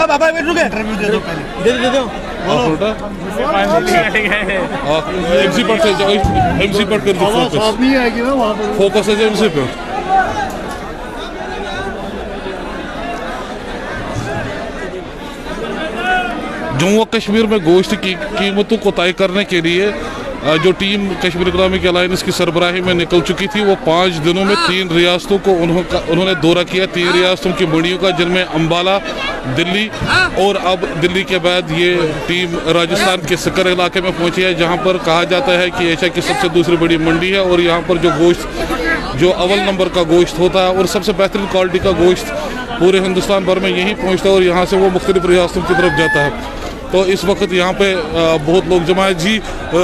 बाबा interview दे दो पहले, दे दो एमसी पर से एमसी पर कर दो, फोकस है एमसी पे। जम्मू कश्मीर में गोश्त की कीमतों को तय करने के लिए जो टीम कश्मीर इकनॉमिक अलायंस की सरबराही में निकल चुकी थी, वो 5 दिनों में 3 रियासतों को उन्होंने दौरा किया। 3 रियासतों की मंडियों का, जिनमें अम्बाला, दिल्ली और अब दिल्ली के बाद ये टीम राजस्थान के सिकर इलाके में पहुंची है, जहां पर कहा जाता है कि एशिया की सबसे दूसरी बड़ी मंडी है। और यहाँ पर जो गोश्त, जो अव्वल नंबर का गोश्त होता है और सबसे बेहतरीन क्वालिटी का गोश्त पूरे हिंदुस्तान भर में यही पहुँचता है और यहाँ से वो मुख्तलिफ रियासतों की तरफ जाता है। तो इस वक्त यहाँ पे बहुत लोग जमा है। जी,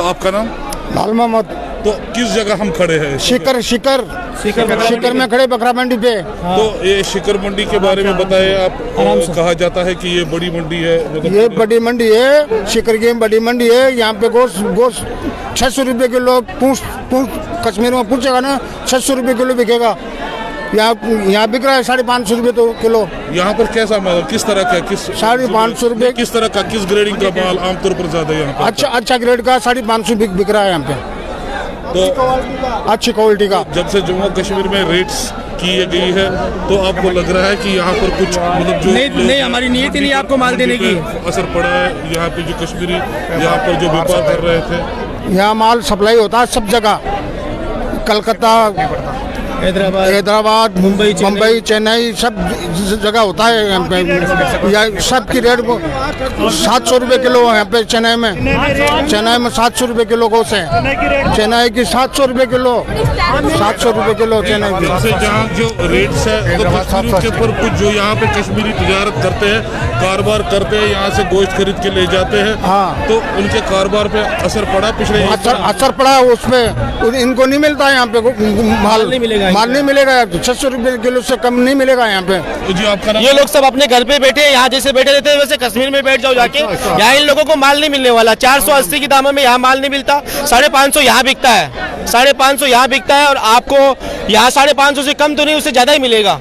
आपका नाम? लाल मोहम्मद। तो किस जगह हम खड़े हैं? शिकर में खड़े, बकरा मंडी पे। तो ये शिकर मंडी के बारे में बताएं आप। कहा जाता है कि ये बड़ी मंडी है, ये बड़ी मंडी है, शिकर की बड़ी मंडी है। यहाँ पे गोश्त 600 रुपये किलो, कश्मीर में पूछेगा ना 600 रुपये किलो बिकेगा। यहाँ बिक रहा है 550 रुपये तो किलो। यहाँ पर कैसा माल, किस तरह का, किस 550 रुपये, किस तरह का, किस ग्रेडिंग का माल आमतौर पर ज्यादा यहाँ पर? अच्छा ग्रेड का 550 बिक रहा है यहाँ पे, तो अच्छी क्वालिटी का। जब से जम्मू कश्मीर में रेट्स की गई है, तो आपको लग रहा है कि यहाँ पर कुछ मतलब जो नहीं हमारी नीयत ही नहीं आपको माल देने की, असर पड़ा है? यहाँ पे जो कश्मीरी यहाँ पर जो व्यापार कर रहे थे, यहाँ माल सप्लाई होता है सब जगह, कलकत्ता, हैदराबाद, मुंबई, चेन्नई, सब जगह होता है यहाँ पे। यहाँ सब की रेट 700 रुपये किलो है यहाँ पे। चेन्नई में 700 रुपये किलो गोश्त है। चेन्नई की 700 रुपये किलो, 700 रुपये किलो चेन्नई की। जहाँ जो रेट्स है, तो कश्मीर के ऊपर कुछ जो यहाँ पे कश्मीरी तिजारत करते हैं, कारोबार करते हैं, यहाँ से गोश्त खरीद के ले जाते हैं, हाँ, तो उनके कारोबार पे असर पड़ा? पिछले असर पड़ा उसमें, इनको नहीं मिलता है यहाँ पे माल नहीं मिलेगा 600 रुपये किलो से कम नहीं मिलेगा यहाँ पे। जी, आपका नाम? ये लोग सब अपने घर पे बैठे हैं, यहाँ जैसे बैठे रहते हैं वैसे कश्मीर में बैठ जाओ जाके। यहाँ इन लोगों को माल नहीं मिलने वाला। 480 की दामों में यहाँ माल नहीं मिलता, 550 यहाँ बिकता है, 550 यहाँ बिकता है। और आपको यहाँ 550 से कम तो नहीं, उससे ज्यादा ही मिलेगा,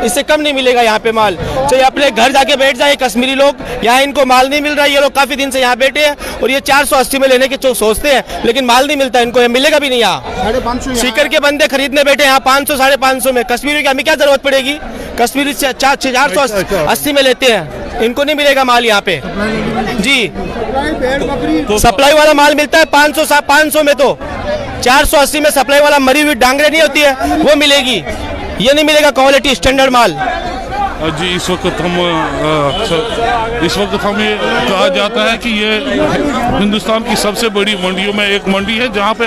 इससे कम नहीं मिलेगा यहाँ पे माल। चाहे अपने घर जाके बैठ जाए कश्मीरी लोग, यहाँ इनको माल नहीं मिल रहा है। ये लोग काफी दिन से यहाँ बैठे हैं और ये 480 में लेने के सोचते हैं, लेकिन माल नहीं मिलता इनको, मिलेगा भी नहीं। यहाँ सीकर के बंदे खरीदने बैठे यहाँ 500 550 में। कश्मीरी की हमें क्या जरूरत पड़ेगी? कश्मीरी 480 में लेते हैं, इनको नहीं मिलेगा माल यहाँ पे। जी, तो सप्लाई वाला माल मिलता है 500 में, तो 480 में सप्लाई वाला मरी हुई डांगरे नहीं होती है, वो मिलेगी। ये नहीं मिलेगा क्वालिटी स्टैंडर्ड माल। जी, इस वक्त हमें कहा जाता है कि ये हिंदुस्तान की सबसे बड़ी मंडियों में एक मंडी है, जहाँ पे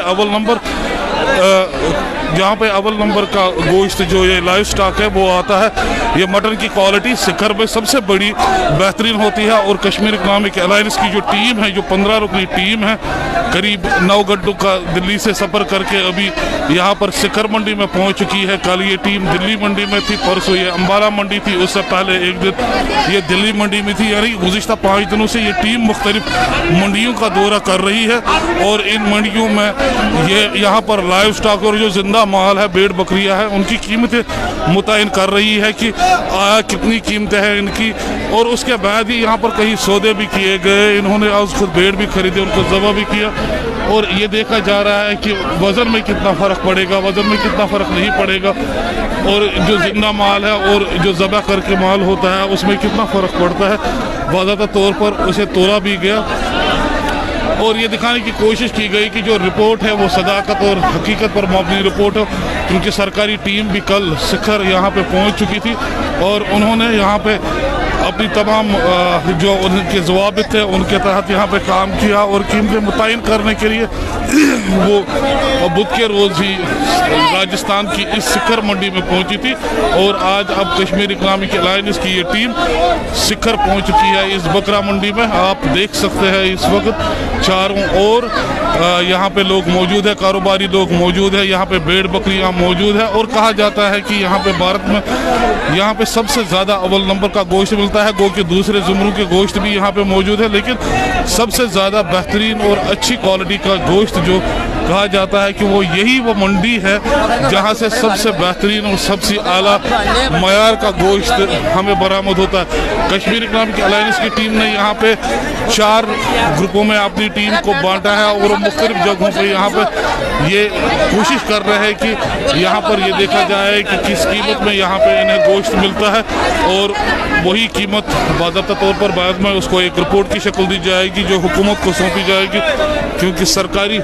अव्वल नंबर का गोश्त जो ये लाइव स्टॉक है वो आता है। ये मटन की क्वालिटी शिखर में सबसे बड़ी बेहतरीन होती है। और कश्मीर इकनॉमिक अलायंस की जो टीम है, जो 15 रुकनी टीम है, करीब 9 घंटों का दिल्ली से सफ़र करके अभी यहाँ पर शिखर मंडी में पहुँच चुकी है। कल ये टीम दिल्ली मंडी में थी, परसों ये अम्बाला मंडी थी, उससे पहले एक दिन ये दिल्ली मंडी में थी। यानी गुज़िश्ता 5 दिनों से ये टीम मुख्तलिफ मंडियों का दौरा कर रही है। और इन मंडियों में ये यहाँ पर लाइव स्टॉक और जो जिंदा माल है, भेड़ बकरियां है, उनकी कीमतें मुतयन कर रही है कि कितनी कीमतें हैं इनकी। और उसके बाद ही यहाँ पर कई सौदे भी किए गए। इन्होंने आज खुद भेड़ भी खरीदे, उनको ज़बह भी किया। और ये देखा जा रहा है कि वज़न में कितना फ़र्क पड़ेगा, वज़न में कितना फ़र्क नहीं पड़ेगा। और जो जिंदा माल है और जो ज़बह करके माल होता है, उसमें कितना फ़र्क पड़ता है। बाज़ाब्ता तौर पर उसे तोला भी गया और ये दिखाने की कोशिश की गई कि जो रिपोर्ट है वो सदाकत और हकीकत पर मबनी रिपोर्ट हो। क्योंकि सरकारी टीम भी कल शिखर यहाँ पे पहुँच चुकी थी और उन्होंने यहाँ पे अपनी तमाम जो उनके ज़वाबित थे उनके तहत यहाँ पे काम किया। और कीमतें मुतयन करने के लिए वो बुध के रोज़ ही राजस्थान की इस शिखर मंडी में पहुँची थी। और आज अब कश्मीर इकनॉमिक अलायंस की ये टीम शिखर पहुँच चुकी है इस बकरा मंडी में। आप देख सकते हैं इस वक्त चारों ओर यहाँ पे लोग मौजूद है, कारोबारी लोग मौजूद है, यहाँ पे भेड़ बकरियाँ मौजूद है। और कहा जाता है कि यहाँ पे भारत में यहाँ पे सबसे ज़्यादा अव्वल नंबर का गोश्त मिलता है। गो के दूसरे ज़ुमरों के गोश्त भी यहाँ पे मौजूद है, लेकिन सबसे ज़्यादा बेहतरीन और अच्छी क्वालिटी का गोश्त जो कहा जाता है कि वो मंडी है जहां से सबसे बेहतरीन और सबसे आला मयार का गोश्त हमें बरामद होता है। कश्मीर इकनॉमिक अलायंस की टीम ने यहाँ पे 4 ग्रुपों में अपनी टीम को बांटा है और मुख्तलिफ जगहों पर यहाँ पे ये कोशिश कर रहे हैं कि यहाँ पर ये देखा जाए कि किस कीमत में यहाँ पे इन्हें गोश्त मिलता है और वही कीमत बाज़ाब्ता तौर पर बाद में उसको एक रिपोर्ट की शक्ल दी जाएगी जो हुकूमत को सौंपी जाएगी, क्योंकि सरकारी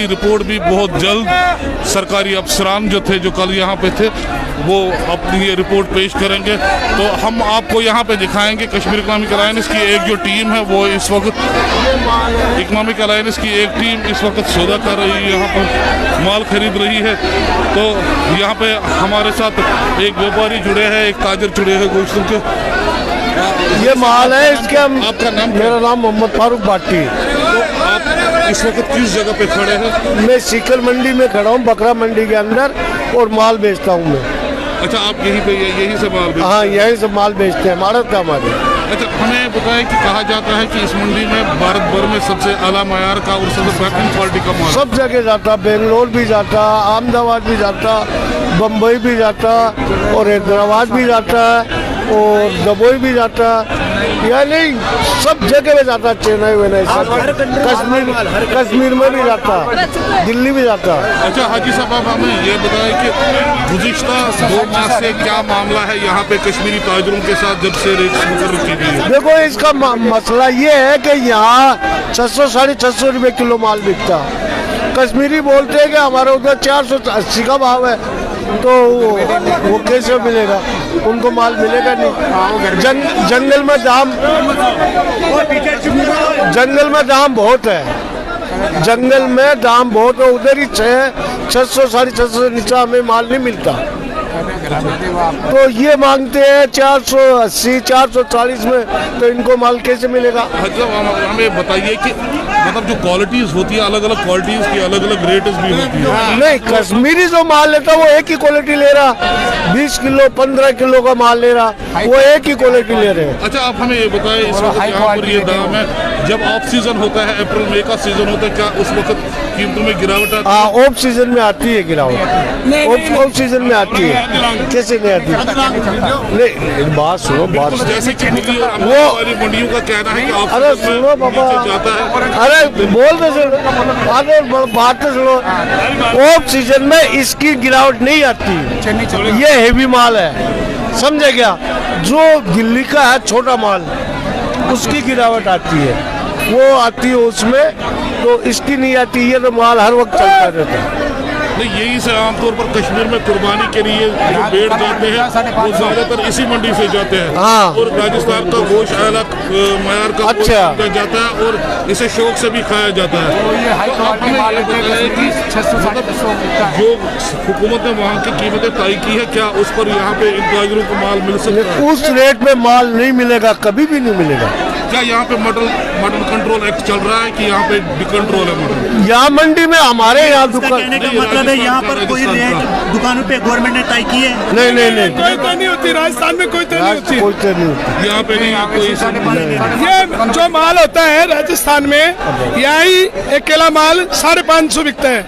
रिपोर्ट भी बहुत जल्द सरकारी अफसरान जो थे जो कल यहाँ पे थे वो अपनी ये रिपोर्ट पेश करेंगे। तो हम आपको यहाँ पे दिखाएंगे कश्मीर इकनॉमिक अलायंस की एक जो टीम है वो इस वक्त इकनॉमिक अलायंस की एक टीम इस वक्त सौदा कर रही है, यहाँ पर माल खरीद रही है। तो यहाँ पे हमारे साथ एक व्यापारी जुड़े हैं, एक ताजर जुड़े हैं गोश्तों के। ये माल है इसके। आपका नाम? मेरा नाम मोहम्मद फारूक भाटी। तो आप इस वक्त किस जगह पे खड़े हैं? मैं सीकर मंडी में खड़ा हूँ, बकरा मंडी के अंदर, और माल बेचता हूँ मैं। अच्छा, आप यहीं से माल बेचते? हाँ, यहीं से माल बेचते हैं, हमारा था हमारे। अच्छा, हमें बताएं कि कहा जाता है कि इस मंडी में भारत भर में सबसे आला मयार का और सबसे बेहतरीन क्वालिटी का माल सब जगह जाता, बेंगलोर भी जाता, अहमदाबाद भी जाता, बम्बई भी जाता, और हैदराबाद भी जाता, और दुबई भी जाता, यानी सब जगह में जाता, चेन्नई वेन्नई सब, कश्मीर में भी जाता, दिल्ली भी जाता। अच्छा हाजी साहब, आप हमें ये बताएं कि गुज़िश्ता 2 माह से क्या मामला है यहाँ पे कश्मीरी ताजरों के साथ जब से रेट मुकर्रर की गई है? देखो, इसका मसला ये है कि यहाँ 600 साढ़े 600 रुपये किलो माल बिकता। कश्मीरी बोलते हैं कि हमारे उधर 480 का भाव है, तो वो कैसे मिलेगा? उनको माल मिलेगा नहीं। जंगल में दाम बहुत है, जंगल में दाम बहुत है, उधर ही 600 साढ़े 600 से नीचे हमें माल नहीं मिलता। तो ये मांगते हैं 480 440 में, तो इनको माल कैसे मिलेगा? हमें बताइए कि मतलब जो क्वालिटीज होती है, अलग अलग क्वालिटीज की अलग अलग रेट्स भी होती है। नहीं, कश्मीरी जो माल लेता है वो एक ही क्वालिटी ले रहा, 20 किलो 15 किलो का माल ले रहा, वो एक ही क्वालिटी ले रहे हैं। अच्छा, आप हमें ये बताएं, इस वक्त यहाँ पर ये दाम है, जब ऑफ सीजन होता है, अप्रैल मई का सीजन होता है, क्या उस वक्त कीमतों में गिरावट आती है? हाँ, ऑफ सीजन में आती है गिरावट, ऑफ सीजन में आती है। कैसे नहीं आती? नहीं, बात सुनो, बात जैसे कि दिल्ली और अहमदाबाद वाली मंडियों का कहना है कि ऑफ अरे सुनो बाबा, जाता है। अरे बोल दो सुनो, अरे बात तो सुनो, ऑफ सीजन में इसकी गिरावट नहीं आती, ये हेवी माल है, समझे क्या? जो दिल्ली का है छोटा माल, उसकी गिरावट आती है, वो आती है उसमें, तो इसकी नहीं आती। ये तो माल हर वक्त चलता रहता है। नहीं, यही से आमतौर पर कश्मीर में कुर्बानी के लिए जो भेड़ जाते हैं वो ज्यादातर इसी मंडी से जाते हैं। हाँ। और राजस्थान का गोश्त आला मयार का गोश्त अच्छा जाता है और इसे शौक से भी खाया जाता है। तो आप हमें ये बताएं कि जो हुकूमत ने वहाँ की कीमतें तय की है, क्या उस पर यहाँ पे इन ताजरों को माल मिल सकता है? उस रेट में माल नहीं मिलेगा, कभी भी नहीं मिलेगा। क्या यहाँ पे मटन कंट्रोल एक्ट चल रहा है कि यहाँ पे डिकंट्रोल है मटन? यहाँ मंडी में हमारे यहाँ दुकान, मतलब है यहाँ पर कोई रेट दुकानों पे गवर्नमेंट ने तय की है? नहीं, कोई तो नहीं होती, राजस्थान में कोई तो नहीं होती, कोई तो नहीं होती यहाँ पे नहीं कोई। ये जो माल होता है राजस्थान में, यहाँ ही अकेला माल 550 बिकता है,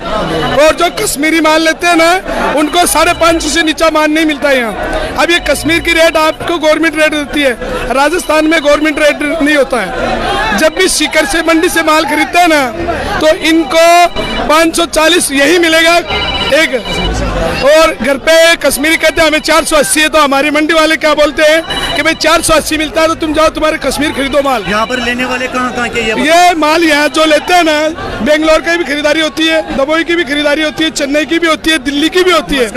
और जो कश्मीरी माल लेते हैं ना, उनको 550 से नीचा माल नहीं मिलता है यहाँ। अब ये कश्मीर की रेट आपको गवर्नमेंट रेट देती है, राजस्थान में गवर्नमेंट रेट नहीं होता है। जब भी सीकर से मंडी से माल खरीदते हैं ना, तो इनको 540 यही मिलेगा एक, और घर पे कश्मीरी कहते हैं हमें 480 है, तो हमारी मंडी वाले क्या बोलते हैं कि भाई 480 मिलता है तो तुम जाओ तुम्हारे कश्मीर खरीदो माल। यहाँ पर लेने वाले कहाँ के? ये माल यहाँ जो लेते हैं ना, बेंगलोर की भी खरीदारी होती है, दुबई की भी खरीदारी होती है, चेन्नई की भी होती है, दिल्ली की भी होती है,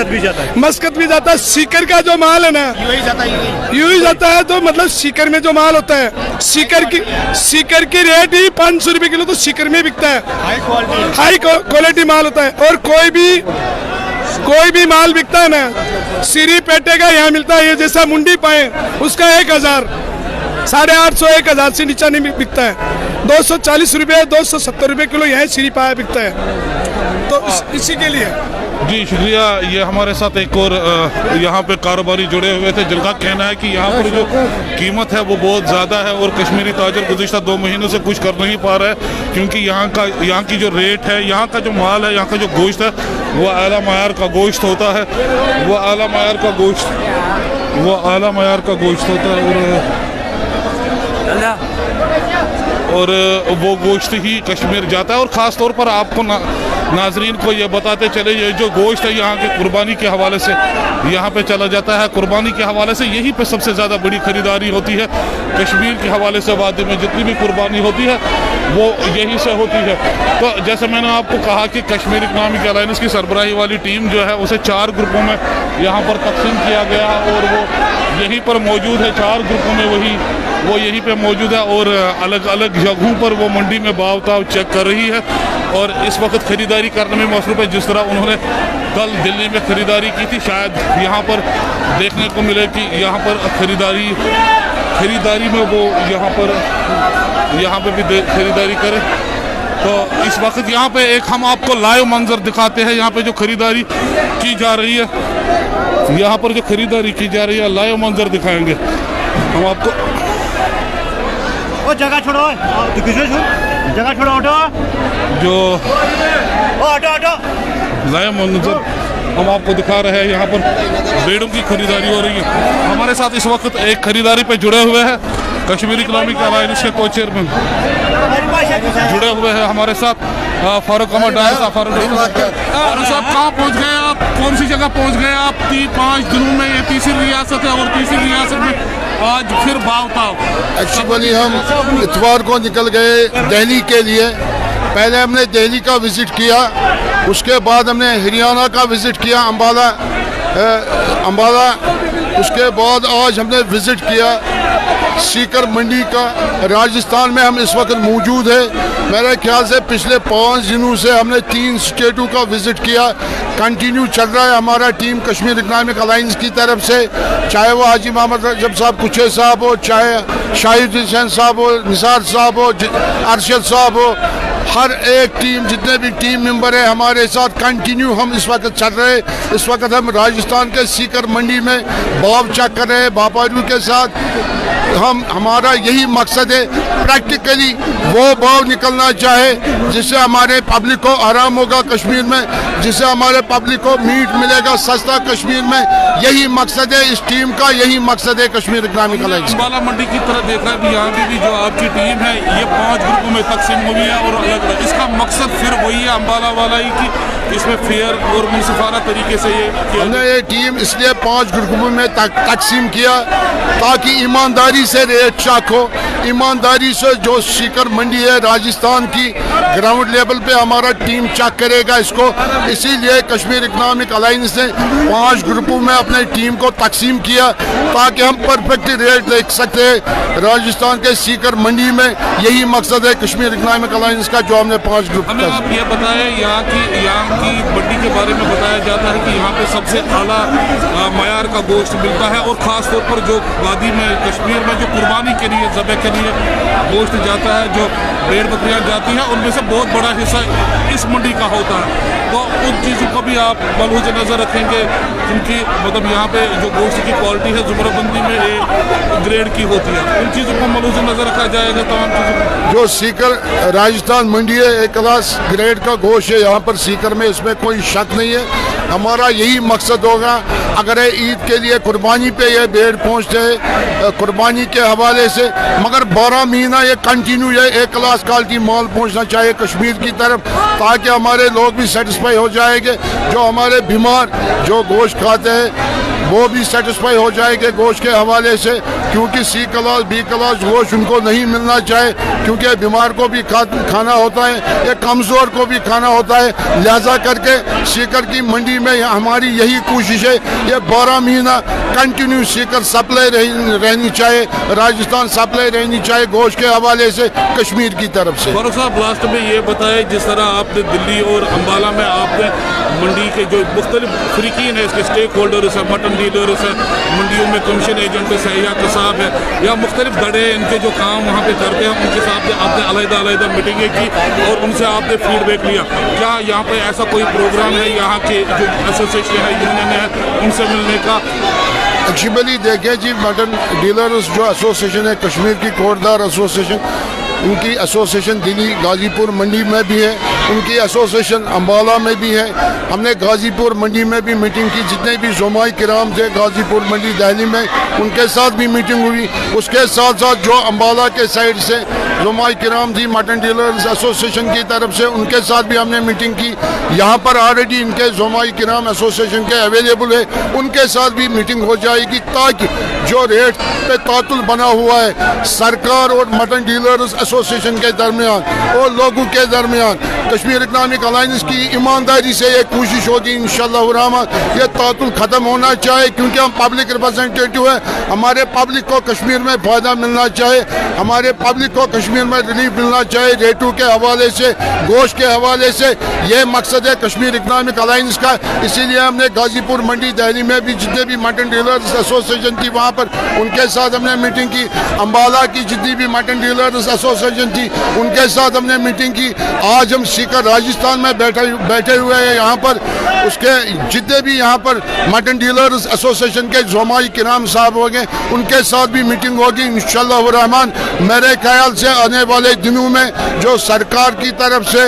मस्कत भी जाता है। सीकर का जो माल है ना, यूं ही जाता है। तो मतलब सीकर में जो माल होता है, सीकर की रेट ही 500 रुपए किलो, तो सीकर में बिकता है, हाई क्वालिटी माल होता है। और कोई भी माल बिकता है ना, सीरी पेटे का यहाँ मिलता है, ये जैसा मुंडी पाए उसका 1000 850 1000 से नीचा नहीं बिकता है। 240 रुपये 270 रुपये किलो यहाँ सीरी पाया बिकता है। तो इसी के लिए जी शुक्रिया। ये हमारे साथ एक और यहाँ पे कारोबारी जुड़े हुए थे जिनका कहना है कि यहाँ पर जो कीमत है वो बहुत ज़्यादा है और कश्मीरी ताजर गुज़िश्ता 2 महीनों से कुछ कर नहीं पा रहा है, क्योंकि यहाँ की जो रेट है, यहाँ का जो माल है, यहाँ का जो गोश्त है वो आला मायार का गोश्त होता है, वो आला मायार का गोश्त होता है और वो गोश्त ही कश्मीर जाता है। और ख़ास तौर पर आपको नाजरीन को ये बताते चले, ये जो गोश्त है यहाँ के कुर्बानी के हवाले से यहाँ पे चला जाता है। कुर्बानी के हवाले से यहीं पे सबसे ज़्यादा बड़ी ख़रीदारी होती है। कश्मीर के हवाले से वादी में जितनी भी कुर्बानी होती है वो यहीं से होती है। तो जैसे मैंने आपको कहा कि कश्मीर इकनॉमिक अलायंस की सरबराही वाली टीम जो है उसे 4 ग्रुपों में यहाँ पर तकसीम किया गया और वो यहीं पर मौजूद है। 4 ग्रुपों में वो यहीं पे मौजूद है और अलग अलग जगहों पर वो मंडी में भाव ताव चेक कर रही है और इस वक्त ख़रीदारी करने में मसरूफ़ है। जिस तरह उन्होंने कल दिल्ली में ख़रीदारी की थी, शायद यहाँ पर देखने को मिले कि यहाँ पर ख़रीदारी में वो यहाँ पे भी ख़रीदारी करें। तो इस वक्त यहाँ पे एक हम आपको लाइव मंजर दिखाते हैं, यहाँ पे जो ख़रीदारी की जा रही है, यहाँ पर जो ख़रीदारी की जा रही है लाइव मंजर दिखाएंगे हम आपको। ओ जगह छोड़ो, जगह छोड़ो, जो ऑटो लाइव मंजर हम आपको दिखा रहे हैं, यहाँ पर भेड़ों की खरीदारी हो रही है। हमारे साथ इस वक्त एक खरीदारी पे जुड़े हुए हैं कश्मीर इकनॉमिक अलायंस के को चेयरमैन जुड़े हुए हैं हमारे साथ, फारूक अहमद डायर साहब। फारूक साहब कहाँ पहुँच गए आप, कौन सी जगह पहुँच गए आप? 5 दिनों में ये तीसरी रियासत है और तीसरी रियासत में आज फिर भाव ताव। एक्चुअली हम इतवार को निकल गए दिल्ली के लिए। पहले हमने दिल्ली का विज़िट किया, उसके बाद हमने हरियाणा का विज़िट किया, अम्बाला। उसके बाद आज हमने विज़िट किया सीकर मंडी का। राजस्थान में हम इस वक्त मौजूद है। मेरे ख्याल से पिछले 5 दिनों से हमने 3 स्टेटों का विज़िट किया। कंटिन्यू चल रहा है हमारा टीम कश्मीर इकनॉमिक अलायंस की तरफ से, चाहे वो हाजी मोहम्मद रजब साहब कुचे साहब हो, चाहे शाहिद हुसैन साहब हो, निसार साहब हो, अरशद साहब हो, हर एक टीम, जितने भी टीम मेंबर है हमारे साथ कंटिन्यू हम इस वक्त चल रहे। इस वक्त हम राजस्थान के सीकर मंडी में भाव चेक कर रहे हैं व्यापारियों के साथ। हमारा यही मकसद है, प्रैक्टिकली वो भाव निकलना चाहे जिससे हमारे पब्लिक को आराम होगा कश्मीर में, जिससे हमारे पब्लिक को मीट मिलेगा सस्ता कश्मीर में। यही मकसद है इस टीम का, यही मकसद है कश्मीर इकनॉमिक अलायंस। अम्बाला मंडी की तरह देखा भी यहाँ पे भी जो आपकी टीम है ये 5 ग्रुपों में तकसीम हुई है और अलग अलग, इसका मकसद फिर वही है अम्बाला वाला ही कि इसमें फेयर और मुनसिफाना तरीके से हमने ये टीम इसलिए 5 ग्रुपों में तकसीम किया ताकि ईमानदारी से रेट चेक हो। ईमानदारी से जो सीकर मंडी है राजस्थान की, ग्राउंड लेवल पे हमारा टीम चेक करेगा इसको। इसीलिए कश्मीर इकनॉमिक अलायंस ने 5 ग्रुपों में अपने टीम को तकसीम किया ताकि हम परफेक्ट रेट देख सकते हैं राजस्थान के सीकर मंडी में। यही मकसद है कश्मीर इकनॉमिक अलायंस का, जो हमने 5 ग्रुप। हमें आप ये बताएं यहाँ की मंडी के बारे में बताया जाता है कि यहाँ पे सबसे आला मयार का गोश्त मिलता है और ख़ास तौर पर जो वादी में कश्मीर में जो कुर्बानी के लिए ज़बह के लिए गोश्त जाता है, जो भेड़ बकरियाँ जाती हैं, उनमें से बहुत बड़ा हिस्सा इस मंडी का होता है। तो उन चीज़ों को भी आप मलूज़ नज़र रखेंगे क्योंकि मतलब यहाँ पे जो गोश्त की क्वालिटी है ज़ुमराबंदी में A ग्रेड की होती है, उन चीज़ों को मलूज़ नज़र रखा जाएगा। तमाम चीज़ों जो सीकर राजस्थान मंडी है A क्लास ग्रेड का गोश्त है यहाँ पर सीकर में, इसमें कोई शक नहीं है। हमारा यही मकसद होगा, अगर ईद के लिए कुर्बानी पे ये भेड़ पहुँचते हैं कुर्बानी के हवाले से, मगर 12 महीना ये कंटिन्यू ये A क्लास क्वालिटी माल पहुँचना चाहिए कश्मीर की तरफ, ताकि हमारे लोग भी सेटिस्फाई हो जाएंगे। जो हमारे बीमार जो गोश्त खाते हैं वो भी सेटिस्फाई हो जाएंगे गोश्त के हवाले से, क्योंकि C क्लास B क्लास गोश्त उनको नहीं मिलना चाहिए, क्योंकि बीमार को भी खाना होता है, या कमज़ोर को भी खाना होता है। लिहाजा करके सीकर की मंडी में हमारी यही कोशिश है, ये 12 महीना कंटिन्यू सीकर सप्लाई रहनी चाहिए, राजस्थान सप्लाई रहनी चाहिए गोश्त के हवाले से कश्मीर की तरफ से। फारूक साहब लास्ट में ये बताएं, जिस तरह आपने दिल्ली और अम्बाला में आपने मंडी के जो मुख्तलिफ फ्रीकीन है, इसके स्टेक होल्डर है, मटन मटन डीलर्स है, मंडियों में कमीशन एजेंट्स है या कसाब है या मुख्तलिफ दड़े इनके जो काम वहाँ पे करते हैं, उनके साथ आपने अलग-अलग मीटिंगें की और उनसे आपने फीडबैक लिया। क्या यहाँ पे ऐसा कोई प्रोग्राम है यहाँ के जो एसोसिएशन है, यूनियन है, उनसे मिलने का? एक्चुअली देखिए जी, मटन डीलर्स जो एसोसिएशन है, कश्मीर की कोटदार एसोसिएशन, उनकी एसोसिएशन दिल्ली गाज़ीपुर मंडी में भी है, उनकी एसोसिएशन अम्बाला में भी है। हमने गाज़ीपुर मंडी में भी मीटिंग की, जितने भी ज़ुमाई किराम थे गाज़ीपुर मंडी दिल्ली में, उनके साथ भी मीटिंग हुई। उसके साथ साथ जो अम्बाला के साइड से ज़ुमाई किराम थी मटन डीलर्स एसोसिएशन की तरफ से, उनके साथ भी हमने मीटिंग की। यहाँ पर ऑलरेडी इनके ज़ुमाई किराम एसोसिएशन के अवेलेबल है, उनके साथ भी मीटिंग हो जाएगी ताकि जो रेट पे तातुल बना हुआ है सरकार और मटन डीलर्स एसोसिएशन के दरमियान और लोगों के दरमियान, कश्मीर इकनॉमिक अलायंस की ईमानदारी से ये कोशिश होगी इंशाअल्लाह रहमान ये तातुल ख़त्म होना चाहिए, क्योंकि हम पब्लिक रिप्रेजेंटेटिव है। हमारे पब्लिक को कश्मीर में फ़ायदा मिलना चाहिए, हमारे पब्लिक को कश्मीर में रिलीफ मिलना चाहिए रेटों के हवाले से, गोश्त के हवाले से। ये मकसद है कश्मीर इकनॉमिक अलायंस का। इसीलिए हमने गाज़ीपुर मंडी दिल्ली में भी जितने भी मटन डीलर्स एसोसिएशन थी वहाँ पर उनके साथ हमने मीटिंग की। अम्बाला की जितनी भी मटन डीलर्स एसोसिएशन थी उनके साथ हमने मीटिंग की। आज हम सीकर राजस्थान में बैठे हुए हैं यहाँ पर, उसके जितने भी यहाँ पर मटन डीलर्स एसोसिएशन के ज़ुमाई किराम साहब हो गए, उनके साथ भी मीटिंग होगी इंशाअल्लाह रहमान। मेरे ख्याल से आने वाले दिनों में जो सरकार की तरफ से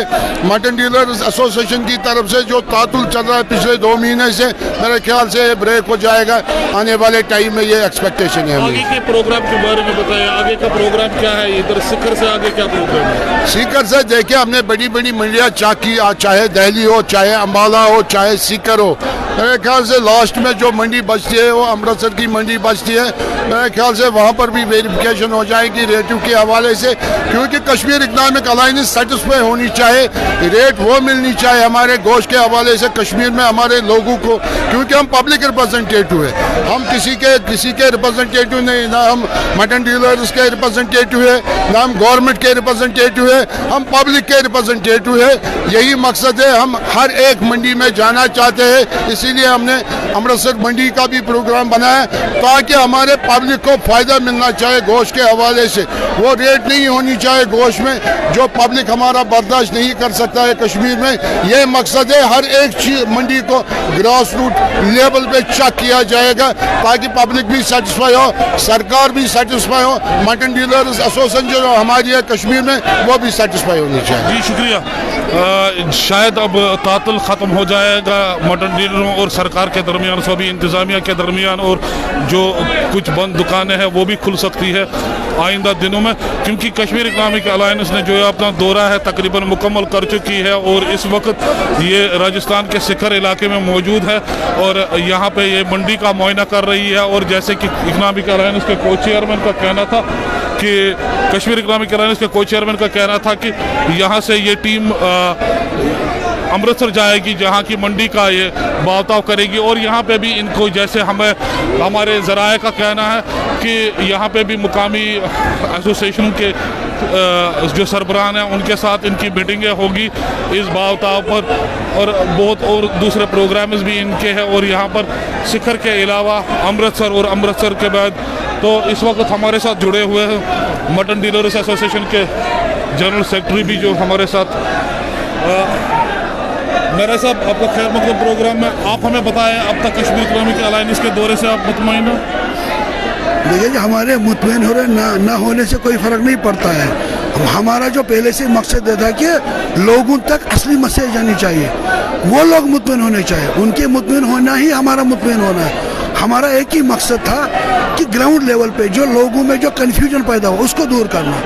मटन डीलर्स एसोसिएशन की तरफ से जो तातुल चल रहा है पिछले 2 महीने से, मेरे ख्याल से ये ब्रेक हो जाएगा आने वाले टाइम में, ये एक्सपेक्टेशन है। आगे के प्रोग्राम के बारे में बताएं, आगे का प्रोग्राम क्या है? इधर सीकर से आगे क्या प्रोग्राम है? सीकर से देखिए हमने बड़ी बड़ी मंडियाँ चाकी, चाहे दिल्ली हो, चाहे अम्बाला हो, चाहे सीकर हो। मेरे ख्याल से लास्ट में जो मंडी बचती है वो अमृतसर की मंडी बचती है। मेरे ख्याल से वहाँ पर भी वेरिफिकेशन हो जाएगी रेटों के हवाले से, क्योंकि कश्मीर इकनॉमिक अलायंस सेटिस्फाई होनी चाहिए, रेट वो मिलनी चाहिए हमारे गोश्त के हवाले से कश्मीर में हमारे लोगों को, क्योंकि हम पब्लिक रिप्रेजेंटेटिव है। हम किसी के रिप्रेजेंटेटिव नहीं, ना हम मटन डीलर्स के रिप्रेजेंटेटिव है, ना हम गवर्नमेंट के रिप्रेजेंटेटिव है, हम पब्लिक के रिप्रेजेंटेटिव है। यही मकसद है, हम हर एक मंडी में जाना चाहते हैं। इसीलिए हमने अमृतसर मंडी का भी प्रोग्राम बनाया ताकि हमारे पब्लिक को फ़ायदा मिलना चाहिए गोश्त के हवाले से। वो रेट नहीं होनी चाहिए गोश्त में जो पब्लिक हमारा बर्दाश्त नहीं कर सकता है कश्मीर में। ये मकसद है, हर एक चीज मंडी को ग्रास रूट लेवल पे चेक किया जाएगा ताकि पब्लिक भी सेटिस्फाई हो, सरकार भी सेटिस्फाई हो, मटन डीलर्स एसोसिएशन जो हमारी है कश्मीर में वो भी सेटिस्फाई होनी चाहिए। जी शुक्रिया। शायद अब तातुल ख़त्म हो जाएगा मटन डीलरों और सरकार के दरमियान, सभी इंतज़ामिया के दरमियान, और जो कुछ बंद दुकानें हैं वो भी खुल सकती है आइंदा दिनों में, क्योंकि कश्मीर इकनॉमिक अलायंस ने जो है अपना दौरा है तकरीबन मुकम्मल कर चुकी है और इस वक्त ये राजस्थान के सिखर इलाके में मौजूद है और यहाँ पे ये मंडी का मुआयना कर रही है। और जैसे कि इकनॉमिक अलायंस के को चेयरमैन का कहना था कि कश्मीर इकनॉमिक अलायंस के को चेयरमैन का कहना था कि यहाँ से ये टीम अमृतसर जाएगी जहाँ की मंडी का ये बावताव करेगी, और यहाँ पे भी इनको, जैसे हमारे ज़राए का कहना है कि यहाँ पे भी मुकामी एसोसिएशन के जो सरबराह हैं उनके साथ इनकी मीटिंगें होगी इस बावताव पर, और बहुत और दूसरे प्रोग्राम्स भी इनके हैं। और यहाँ पर सिखर के अलावा अमृतसर और अमृतसर के बाद तो इस वक्त हमारे साथ जुड़े हुए हैं मटन डीलर्स एसोसिएशन के जनरल सेक्रेटरी भी जो हमारे साथ। मेरा साहब, आपका खैर मकदम प्रोग्राम में आप हमें बताएं, अब तक कश्मीर इकनॉमिक अलायंस के दौरे से आप मुतमईन हो? देखिए कि हमारे मुतमईन हो रहे ना होने से कोई फ़र्क नहीं पड़ता है। हमारा जो पहले से मकसद था कि लोगों तक असली मैसेज जानी चाहिए, वो लोग मुतमईन होने चाहिए, उनके मुतमईन होना ही हमारा मुतमईन होना है। हमारा एक ही मकसद था कि ग्राउंड लेवल पे जो लोगों में जो कन्फ्यूजन पैदा हो उसको दूर करना,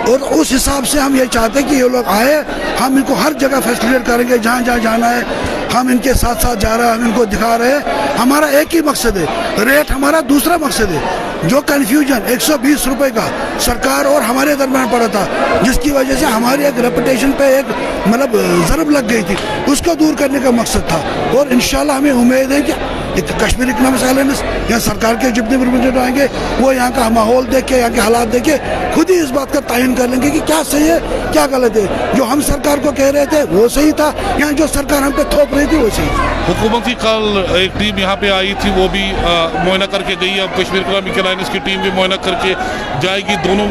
और उस हिसाब से हम ये चाहते हैं कि ये लोग आए, हम इनको हर जगह फैसिलिटेट करेंगे, जहाँ जहाँ जाना है हम इनके साथ साथ जा रहे हैं, हम इनको दिखा रहे हैं। हमारा एक ही मकसद है, रेट हमारा दूसरा मकसद है। जो कन्फ्यूजन 120 रुपए का सरकार और हमारे दरमियान पड़ा था, जिसकी वजह से हमारी एक रेपुटेशन पे एक मतलब ज़रब लग गई थी। उसको दूर करने का मकसद था और इंशाल्लाह हमें उम्मीद है कि कश्मीर इकनॉमिक अलायंस यहाँ सरकार के जितने भी रिप्रेजेंटेटिव आएंगे वो यहाँ का माहौल देख के, यहाँ के हालात देख के खुद ही इस बात का तयन कर लेंगे कि क्या सही है क्या गलत है। जो हम सरकार को कह रहे थे वो सही था, यहाँ जो सरकार हम पे थोप रही थी वो सही था। हुकूमत की कल एक टीम यहाँ पे आई थी, वो भी मुआयना करके गई। अब कश्मीर इकनॉमिक अलायंस की टीम भी मुआयना करके जाएगी। दोनों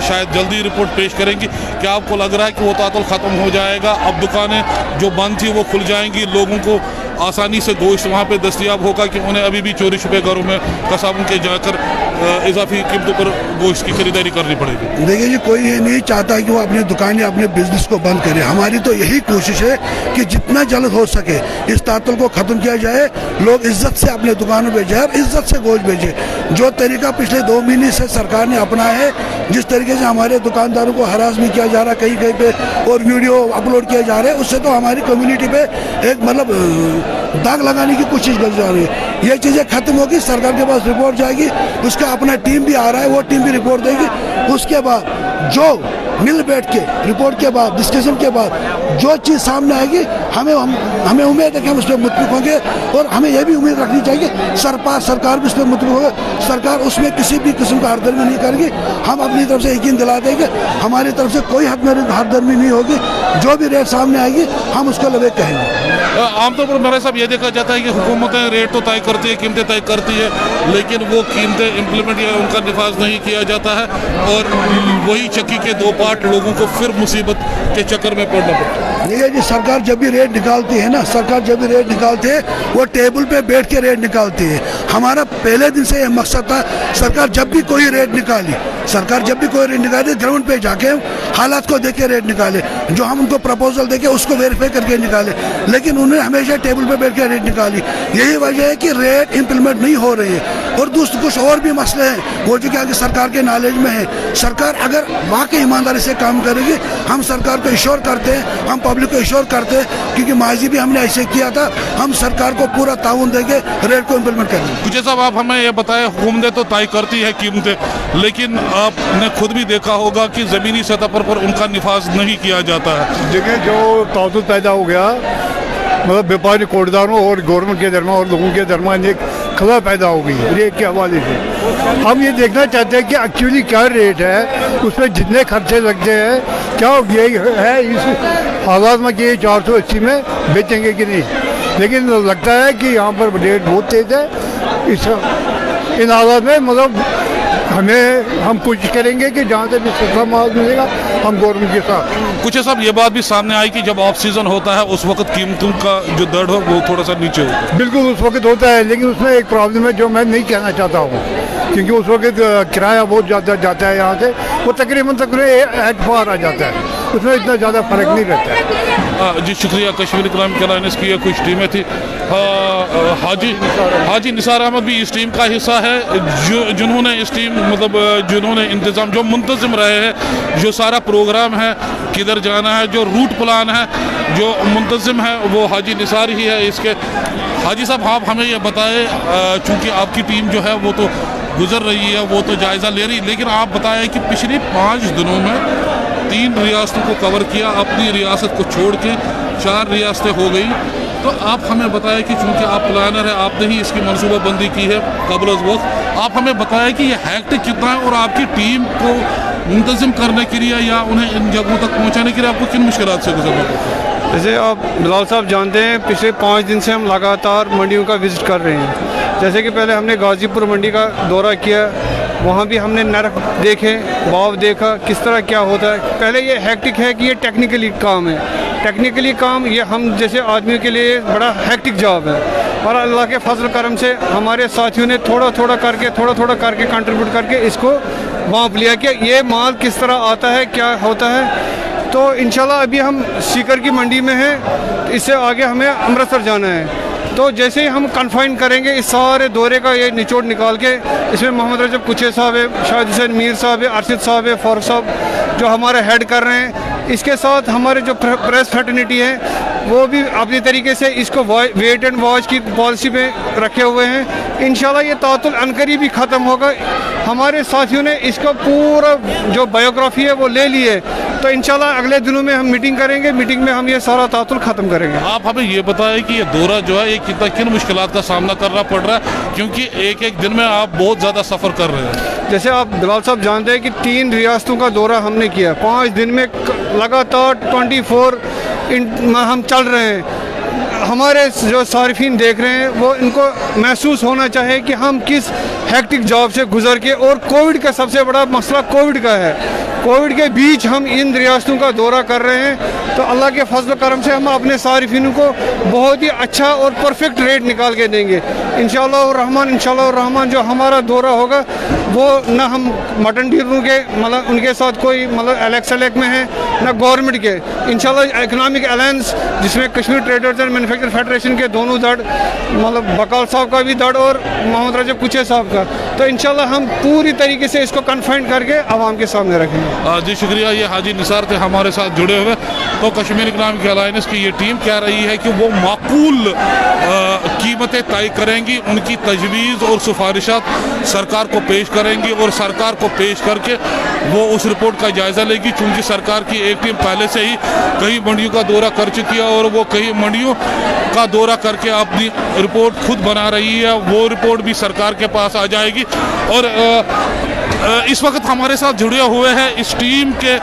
शायद जल्दी रिपोर्ट पेश करेंगी। क्या आपको लग रहा है कि वो तातुल ख़त्म हो जाएगा? अब दुकानें जो बंद थी वो खुल जाएंगी, लोगों को आसानी से गोश्त वहाँ पे दस्तयाब होगा कि उन्हें अभी भी चोरी छुपे घरों में कसाबों के जाकर इजाफी कीमतों पर गोश्त की खरीदारी करनी पड़ेगी? देखिए जी, कोई ये नहीं चाहता कि वो अपनी दुकानें अपने बिजनेस को बंद करे। हमारी तो यही कोशिश है कि जितना जल्द हो सके इस तातुल को ख़त्म किया जाए, लोग इज्जत से अपने दुकानों पे जाए, इज्जत से गोश्त बेचे। जो तरीका पिछले 2 महीने से सरकार ने अपनाया है, जिस तरीके से हमारे दुकानदारों को हरास भी किया जा रहा है कहीं कहीं पे और वीडियो अपलोड किया जा रहा है, उससे तो हमारी कम्युनिटी पे एक मतलब दाग लगाने की कोशिश की जा रही है। ये चीज़ें खत्म होगी, सरकार के पास रिपोर्ट जाएगी, उसका अपना टीम भी आ रहा है, वो टीम भी रिपोर्ट देगी। उसके बाद जो मिल बैठ के रिपोर्ट के बाद डिस्कशन के बाद जो चीज़ सामने आएगी, हमें उम्मीद है कि हम उस पर मुतफिक होंगे और हमें यह भी उम्मीद रखनी चाहिए सरकार भी उस पर मुतफिक होगा। सरकार उसमें किसी भी किस्म का हरदर्मी नहीं करेगी। हम अपनी तरफ से यकीन दिला देंगे, हमारी तरफ से कोई हरदर्मी नहीं होगी। जो भी रेट सामने आएगी हम उसको लबेक कहेंगे। आमतौर पर मेरे साहब ये देखा जाता है कि हुकूमतें रेट तो तय करती है, कीमतें तय करती है, लेकिन वो कीमतें इम्प्लीमेंट या उनका निफाज नहीं किया जाता है और वही चक्की के 2 पार्ट लोगों को फिर मुसीबत के चक्कर में पड़ना पड़ता है। देखिए जी, सरकार जब भी रेट निकालती है ना, सरकार जब भी रेट निकालती है वो टेबल पे बैठ के रेट निकालती है। हमारा पहले दिन से ये मकसद था, सरकार जब भी कोई रेट निकाली ग्राउंड पे जाके हालात को देख के रेट निकाले, जो हम उनको प्रपोजल देके उसको वेरीफाई करके निकाले। लेकिन उन्होंने हमेशा टेबल पे बैठ के रेट निकाली। यही वजह है कि रेट इम्प्लीमेंट नहीं हो रही है। और दूसरे कुछ और भी मसले हैं वो जो कि सरकार के नॉलेज में है। सरकार अगर वाकई ईमानदारी से काम करेगी, हम सरकार को इश्योर करते हैं, हम पब्लिक को इश्योर करते हैं, क्योंकि माजी भी हमने ऐसे किया था। हम सरकार को पूरा ताउन देंगे रेट को इम्प्लीमेंट करेंगे। कुछ साहब, आप हमें ये बताएं, हुकूमतें तो तय करती है कीमतें, लेकिन आपने खुद भी देखा होगा कि ज़मीनी सतह पर उनका निफाज नहीं किया जाता है। देखिए, जो ताउन पैदा हो गया, मतलब व्यापारी कोटदारों और गवर्नमेंट के दरमियान और लोगों के दरमियान एक खला पैदा हो गई रेट के हवाले से। हम ये देखना चाहते हैं कि एक्चुअली क्या रेट है, उसमें जितने खर्चे लगते हैं, क्या ये है इस हालात में कि 480 में बेचेंगे कि नहीं। लेकिन लगता है कि यहाँ पर रेट बहुत तेज़ है। इन हालात में मतलब हम कोशिश करेंगे कि जहाँ से भी सस्ता माल मिलेगा हम गवर्नमेंट के साथ। कुछ साहब, ये बात भी सामने आई कि जब ऑफ सीजन होता है उस वक्त कीमतों का जो दर हो वो थोड़ा सा नीचे होता है। बिल्कुल उस वक्त होता है, लेकिन उसमें एक प्रॉब्लम है जो मैं नहीं कहना चाहता हूँ, क्योंकि उस वक्त किराया बहुत ज़्यादा जाता है यहाँ से, वो तकरीबन एट पार आ जाता है, उसमें इतना ज़्यादा फर्क नहीं रहता है। जी शुक्रिया। कश्मीर इकनॉमिक अलायंस की कुछ टीमें थी। हाजी निसार अहमद भी इस टीम का हिस्सा है, जिन्होंने इस टीम जिन्होंने इंतज़ाम जो मुंतज़िम रहे हैं, जो सारा प्रोग्राम है, किधर जाना है, जो रूट प्लान है, जो मुंतज़िम है, वो हाजी निसार ही है इसके। हाजी साहब, आप हमें ये बताएं, चूँकि आपकी टीम जो है वो तो गुजर रही है, वो तो जायज़ा ले रही, लेकिन आप बताएं कि पिछले 5 दिनों में 3 रियासतों को कवर किया, अपनी रियासत को छोड़ के 4 रियासतें हो गई। तो आप हमें बताएं कि चूँकि आप प्लानर हैं, आपने ही इसकी मनसूबाबंदी की है कबल वक्त, आप हमें बताएं कि ये हेक्टिक कितना है और आपकी टीम को मुंतज़िम करने के लिए या उन्हें इन जगहों तक पहुँचाने के लिए आपको किन मुश्किलात से गुजरना पड़ता है? जैसे आप बिलाल साहब जानते हैं, पिछले 5 दिन से हम लगातार मंडियों का विज़िट कर रहे हैं। जैसे कि पहले हमने गाज़ीपुर मंडी का दौरा किया, वहाँ भी हमने नरक देखे, भाव देखा, किस तरह क्या होता है। पहले ये हेक्टिक है कि ये टेक्निकली काम है, टेक्निकली काम ये हम जैसे आदमियों के लिए बड़ा हेक्टिक जॉब है। और अल्लाह के फजल करम से हमारे साथियों ने थोड़ा थोड़ा करके कंट्रीब्यूट करके इसको माप लिया कि ये माल किस तरह आता है, क्या होता है। तो इंशाल्लाह अभी हम सीकर की मंडी में हैं, इससे आगे हमें अमृतसर जाना है। तो जैसे ही हम कन्फाइन करेंगे इस सारे दौरे का ये निचोड़ निकाल के, इसमें मोहम्मद रजब कुचे साहब है, शाहिद हुसैन मीर साहब है, अरशद साहब है, फारूक साहब जो हमारे हेड कर रहे हैं, इसके साथ हमारे जो प्रेस फ्रेटर्निटी है वो भी अपनी तरीके से इसको वेट एंड वॉच की पॉलिसी पे रखे हुए हैं। इंशाल्लाह ये तातुल अनकरीब भी ख़त्म होगा। हमारे साथियों ने इसका पूरा जो बायोग्राफी है वो ले ली है, तो इंशाल्लाह अगले दिनों में हम मीटिंग करेंगे, मीटिंग में हम ये सारा तातुल ख़त्म करेंगे। आप हमें ये बताएं कि ये दौरा जो है ये किन मुश्किलात का सामना करना पड़ रहा है, क्योंकि एक एक दिन में आप बहुत ज़्यादा सफ़र कर रहे हैं। जैसे आप बिलाल साहब जानते हैं कि 3 रियासतों का दौरा हमने किया, 5 दिन में लगातार 24 हम चल रहे हैं। हमारे जो सारिफीन देख रहे हैं वो इनको महसूस होना चाहिए कि हम किस हेक्टिक जॉब से गुजर के, और कोविड का सबसे बड़ा मसला कोविड का है, कोविड के बीच हम इन रियासतों का दौरा कर रहे हैं। तो अल्लाह के फजल करम से हम अपने सारिफिन को बहुत ही अच्छा और परफेक्ट रेट निकाल के देंगे इंशाअल्लाह रहमान। जो हमारा दौरा होगा वो ना हम मटन डीलरों के मतलब उनके साथ कोई मतलब अलग में है ना गवर्नमेंट के। इंशाअल्लाह इकनॉमिक अलायंस जिसमें Kashmir traders and manufacture federation के दोनों दड़, मतलब बकाल साहब का भी दड़ और मोहम्मद रजब कुचे साहब का, तो इंशाअल्लाह हम पूरी तरीके से इसको कन्फाइन करके आवाम के सामने रखेंगे। जी शुक्रिया। ये हाजी निसार थे हमारे साथ जुड़े हुए। तो कश्मीर इकनॉमिक अलायंस की ये टीम कह रही है कि वो माकूल कीमतें तय करेंगी, उनकी तजवीज़ और सिफारिशात सरकार को पेश करेंगी और सरकार को पेश करके वो उस रिपोर्ट का जायज़ा लेगी। चूँकि सरकार की एक टीम पहले से ही कई मंडियों का दौरा कर चुकी है और वो कई मंडियों का दौरा करके अपनी रिपोर्ट खुद बना रही है, वो रिपोर्ट भी सरकार के पास आ जाएगी। और इस वक्त हमारे साथ जुड़े हुए हैं इस टीम के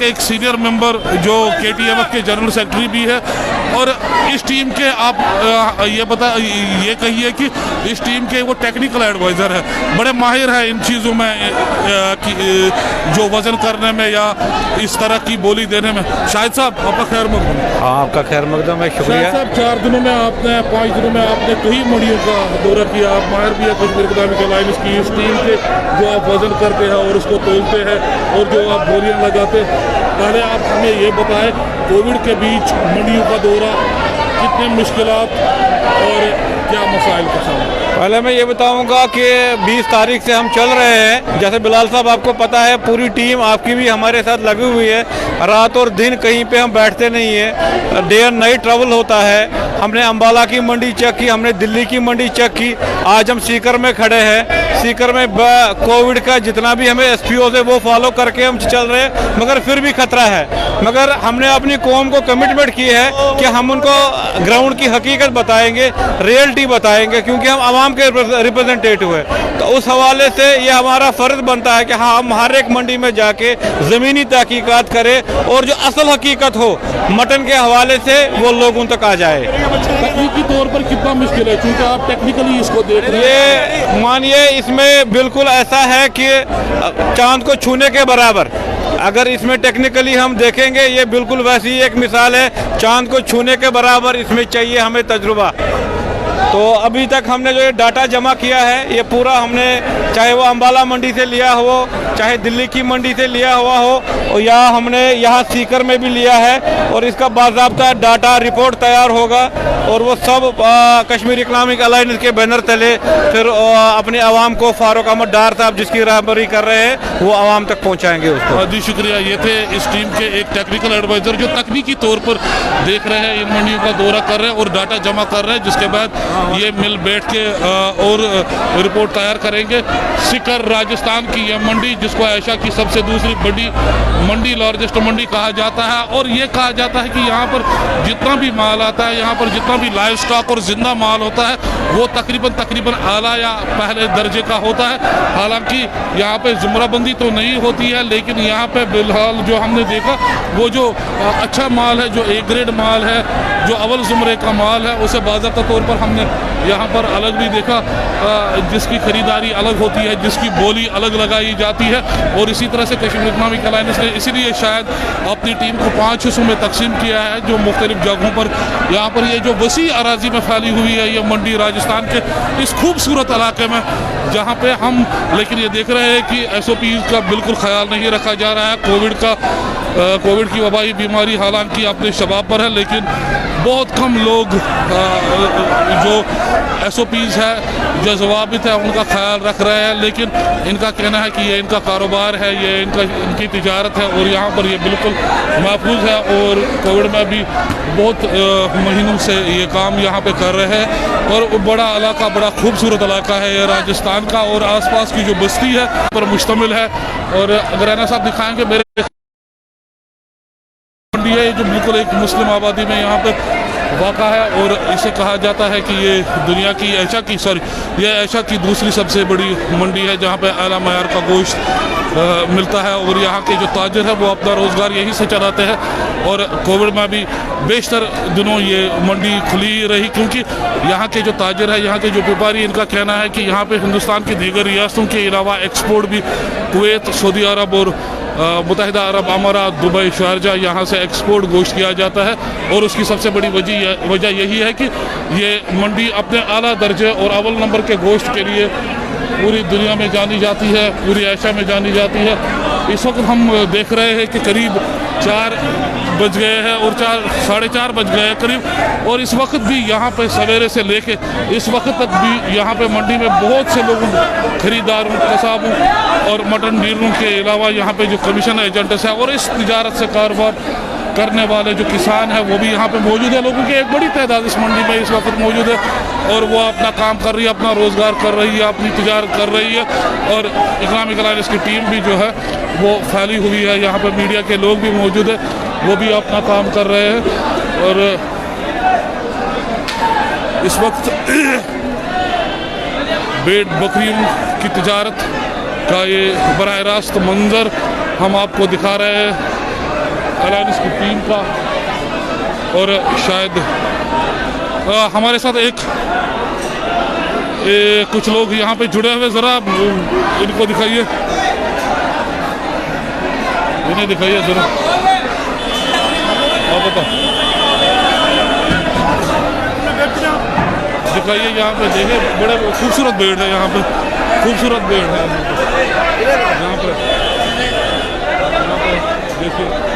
एक सीनियर मेंबर जो KTMF के जनरल सेक्रेटरी भी है, और इस टीम के आप ये कहिए कि इस टीम के वो टेक्निकल एडवाइज़र है, बड़े माहिर है इन चीज़ों में जो वज़न करने में या इस तरह की बोली देने में। शाहिद साहब आपका खैर मकदम। हाँ, आपका खैर मकदम है, शुक्रिया। साहब 4 दिनों में आपने 5 दिनों में आपने कई मंडियों का दौरा किया, आप माहिर भी है कश्मीर इकनॉमिक अलायंस की इस टीम के, जो आप वज़न करते हैं और उसको तोलते हैं और जो आप बोलियाँ लगाते हैं। पहले आप हमें ये बताएं कोविड के बीच मंडियों का दौरा, कितने मुश्किलात और क्या मसाइल का सामना? पहले मैं ये बताऊंगा कि 20 तारीख से हम चल रहे हैं। जैसे बिलाल साहब आपको पता है, पूरी टीम आपकी भी हमारे साथ लगी हुई है। रात और दिन कहीं पे हम बैठते नहीं है, डे एंड नाइट ट्रैवल होता है। हमने अम्बाला की मंडी चेक की, हमने दिल्ली की मंडी चेक की, आज हम सीकर में खड़े हैं। सीकर में कोविड का जितना भी हमें SPO है वो फॉलो करके हम चल रहे हैं, मगर फिर भी खतरा है। मगर हमने अपनी कौम को कमिटमेंट की है कि हम उनको ग्राउंड की हकीकत बताएंगे, रियलिटी बताएंगे, क्योंकि हम आवाम के रिप्रेजेंटेटिव है। तो उस हवाले से ये हमारा फ़र्ज बनता है कि हाँ, हम हर एक मंडी में जाके ज़मीनी तहकीकात करें और जो असल हकीकत हो मटन के हवाले से वो लोगों तक आ जाए। तकनीकी तौर पर कितना मुश्किल है, क्योंकि आप टेक्निकली इसको देख रहे हैं। ये मानिए इसमें बिल्कुल ऐसा है कि चांद को छूने के बराबर। अगर इसमें टेक्निकली हम देखेंगे, ये बिल्कुल वैसी एक मिसाल है, चांद को छूने के बराबर इसमें चाहिए हमें तजुर्बा। तो अभी तक हमने जो ये डाटा जमा किया है, ये पूरा हमने, चाहे वो अम्बाला मंडी से लिया हो, चाहे दिल्ली की मंडी से लिया हुआ हो, और या हमने यहाँ सीकर में भी लिया है, और इसका बाज़ाब्ता डाटा रिपोर्ट तैयार होगा और वो सब कश्मीर इकनॉमिक अलायंस के बैनर तले फिर अपने आवाम को फारूक अहमद डार साहब जिसकी रहबरी कर रहे हैं वो आवाम तक पहुँचाएंगे उसको। जी शुक्रिया। ये थे इस टीम के एक टेक्निकल एडवाइज़र जो तकनीकी तौर पर देख रहे हैं, इन मंडियों का दौरा कर रहे हैं और डाटा जमा कर रहे हैं, जिसके बाद ये मिल बैठ के और रिपोर्ट तैयार करेंगे। सीकर राजस्थान की यह मंडी, जिसको एशिया की सबसे दूसरी बड़ी मंडी, लार्जेस्ट मंडी कहा जाता है, और ये कहा जाता है कि यहाँ पर जितना भी माल आता है, यहाँ पर जितना भी लाइव स्टॉक और जिंदा माल होता है, वो तकरीबन आला या पहले दर्जे का होता है। हालांकि यहाँ पे जुमराबंदी तो नहीं होती है, लेकिन यहाँ पे फिलहाल जो हमने देखा वो जो अच्छा माल है, जो A ग्रेड माल है, जो अव्वल जुमरे का माल है, उसे बाज़ाब्ता तौर पर हमने यहाँ पर अलग भी देखा, जिसकी खरीदारी अलग होती है, जिसकी बोली अलग लगाई जाती है। और इसी तरह से कश्मीर इकनॉमिक अलायंस ने इसीलिए शायद अपनी टीम को 5 हिस्सों में तकसीम किया है, जो मुख्तलिफ जगहों पर, यहाँ पर ये जो वसी अराजी में फैली हुई है ये मंडी राजस्थान के इस खूबसूरत इलाके में, जहाँ पे हम लेकिन ये देख रहे हैं कि SOP का बिल्कुल ख्याल नहीं रखा जा रहा है। कोविड की वबाई बीमारी हालांकि अपने शबाब पर है, लेकिन बहुत कम लोग जो जो SOPs है, जो ज़वाबित है, उनका ख्याल रख रहे हैं। लेकिन इनका कहना है कि ये इनका कारोबार है, ये इनकी तिजारत है और यहाँ पर ये बिल्कुल महफूज है। और कोविड में भी बहुत महीनों से ये काम यहाँ पे कर रहे हैं। और बड़ा इलाका, बड़ा खूबसूरत इलाका है ये राजस्थान का, और आसपास की जो बस्ती है पर मुश्तमिल है। और अगर रैना साहब दिखाएंगे, मेरे मंडी है जो बिल्कुल एक मुस्लिम आबादी में यहाँ पे वाक़ा है। और इसे कहा जाता है कि ये दुनिया की एशिया की दूसरी सबसे बड़ी मंडी है जहाँ पे आला मयार का गोश्त मिलता है। और यहाँ के जो ताजर है वो अपना रोज़गार यहीं से चलाते हैं। और कोविड में भी बेशतर दिनों ये मंडी खुली रही, क्योंकि यहाँ के जो ताजर है, यहाँ के जो व्यापारी, इनका कहना है कि यहाँ पे हिंदुस्तान की दीगर रियासतों के अलावा एक्सपोर्ट भी कुवैत, सऊदी अरब और मुत्तहिदा अरब अमारात, दुबई, शारजा, यहाँ से एक्सपोर्ट गोश्त किया जाता है। और उसकी सबसे बड़ी वजह यही है कि ये मंडी अपने आला दर्जे और अव्वल नंबर के गोश्त के लिए पूरी दुनिया में जानी जाती है, पूरी एशिया में जानी जाती है। इस वक्त हम देख रहे हैं कि करीब 4 बज गए हैं और 4:30 बज गए हैं करीब। और इस वक्त भी यहाँ पे सवेरे से लेके इस वक्त तक भी यहाँ पे मंडी में बहुत से लोगों, खरीदारों, कसाबों और मटन डीलरों के अलावा यहाँ पे जो कमीशन एजेंट्स हैं और इस तिजारत से कारोबार करने वाले जो किसान हैं वो भी यहाँ पे मौजूद है। लोगों की एक बड़ी तादाद इस मंडी में इस वक्त मौजूद है और वो अपना काम कर रही है, अपना रोज़गार कर रही है, अपनी तिजारत कर रही है। और इस्लामिक अलायंस की टीम भी जो है वो फैली हुई है, यहाँ पे मीडिया के लोग भी मौजूद है, वो भी अपना काम कर रहे हैं। और इस वक्त भेड़ बकरियों की तिजारत का ये बराह रास्त मंजर हम आपको दिखा रहे हैं अलायंस की टीम का। और शायद हमारे साथ कुछ लोग यहाँ पे जुड़े हुए, ज़रा इनको दिखाइए, इन्हें दिखाइए ज़रा, आप बताओ, दिखाइए। यहाँ पे देखे, बड़े खूबसूरत भेड़ है, यहाँ पे खूबसूरत भेड़ है यहाँ पे देखिए।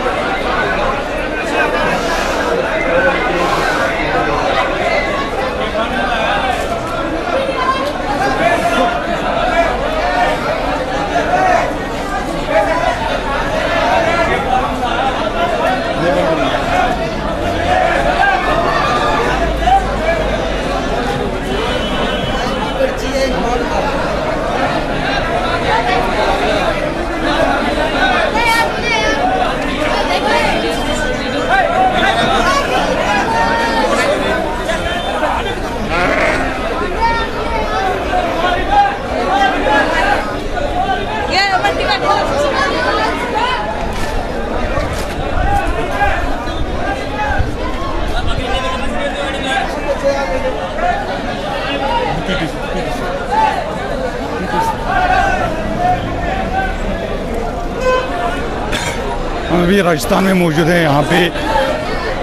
हम अभी राजस्थान में मौजूद हैं। यहाँ पे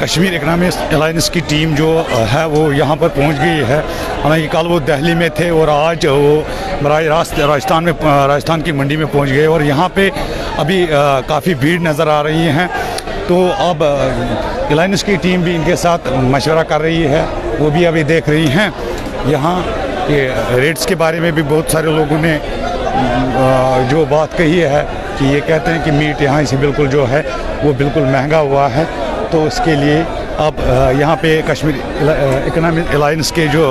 कश्मीर इकनॉमिक अलायंस की टीम जो है वो यहाँ पर पहुँच गई है। हालांकि कल वो दिल्ली में थे और आज वो बराह रास्त राजस्थान की मंडी में पहुँच गए और यहाँ पे अभी काफ़ी भीड़ नज़र आ रही हैं। तो अब अलायंस की टीम भी इनके साथ मशवरा कर रही है, वो भी अभी देख रही हैं यहाँ के रेट्स के बारे में भी। बहुत सारे लोगों ने जो बात कही है कि ये कहते हैं कि मीट यहाँ से बिल्कुल जो है वो बिल्कुल महंगा हुआ है। तो इसके लिए अब यहाँ पे कश्मीर इकनॉमिक अलायंस के जो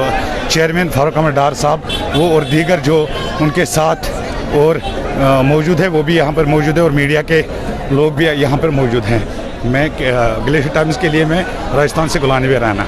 चेयरमैन फारूक अहमद डार साहब वो और दीगर जो उनके साथ और मौजूद है वो भी यहाँ पर मौजूद है और मीडिया के लोग भी यहाँ पर मौजूद हैं। मैं ग्लेशियर टाइम्स के लिए मैं राजस्थान से गुलाम नबी राना।